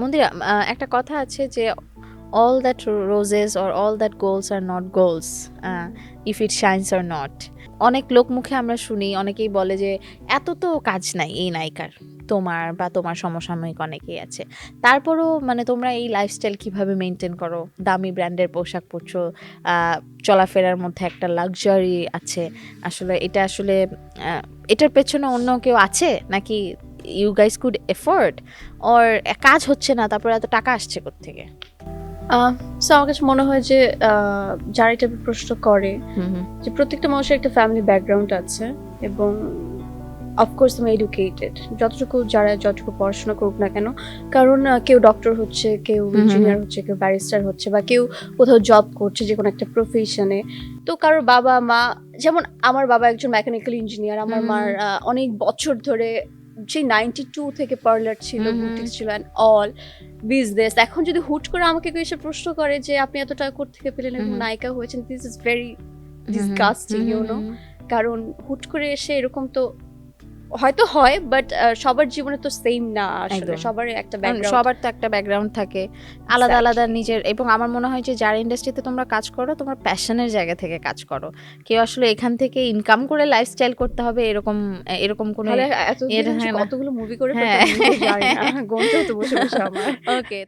মন্দিরা একটা কথা আছে যে all that roses or all that golds are not golds if it shines or not. অনেক লোক মুখে আমরা শুনি, অনেকেই বলে যে এত তো কাজ নাই এই নায়িকার, তোমার বা তোমার সমসাময়িক অনেকেই আছে, তারপরও মানে তোমরা এই লাইফস্টাইল কিভাবে মেনটেন করো? দামি ব্র্যান্ডের পোশাক পরছো, চলাফেরার মধ্যে একটা লাক্সারি আছে, আসলে এটা আসলে এটার পেছনে অন্য কেউ আছে নাকি you guys could afford, or কাজ হচ্ছে না তারপরে এত টাকা আসছে কোত্থেকে? সো আমার কাছে মনে হয় যে যারা এটা প্রশ্ন করে যে প্রত্যেকটা মানুষের একটা ফ্যামিলি ব্যাকগ্রাউন্ড আছে এবং অফকোর্স তুমি এডুকেটেড যতটুকু পড়াশোনা করুক না কেন, কারণ কেউ ডক্টর হচ্ছে, কেউ ইঞ্জিনিয়ার হচ্ছে, কেউ ব্যারিস্টার হচ্ছে, বা কেউ কোথাও জব করছে যে কোনো একটা প্রফেশনে। তো কারোর বাবা মা, যেমন আমার বাবা একজন মেকানিক্যাল ইঞ্জিনিয়ার, আমার মার অনেক বছর ধরে সেই 92 থেকে পার্লার ছিল, বুটিক ছিল অ্যান্ড অল বিজনেস। এখন যদি হুট করে আমাকে কেউ এসে প্রশ্ন করে যে আপনি এত টাকা কোত্থেকে পেলেন এবং নায়িকা হয়েছেন, this is very disgusting you know. কারণ হুট করে এসে এরকম তো হয়তো হয়, বাট সবার জীবনে তো সেম না, আসলে সবার একটা ব্যাকগ্রাউন্ড, সবার তো একটা ব্যাকগ্রাউন্ড থাকে আলাদা আলাদা নিজের। এবং আমার মনে হয় যে যার ইন্ডাস্ট্রিতে তোমরা কাজ করো, তোমার প্যাশনের জায়গা থেকে কাজ করো, কেউ আসলে এখান থেকে ইনকাম করে লাইফস্টাইল করতে হবে এরকম কোনো কতগুলো মুভি করে গন্তুতে তো বসে বসে আমার। ওকে।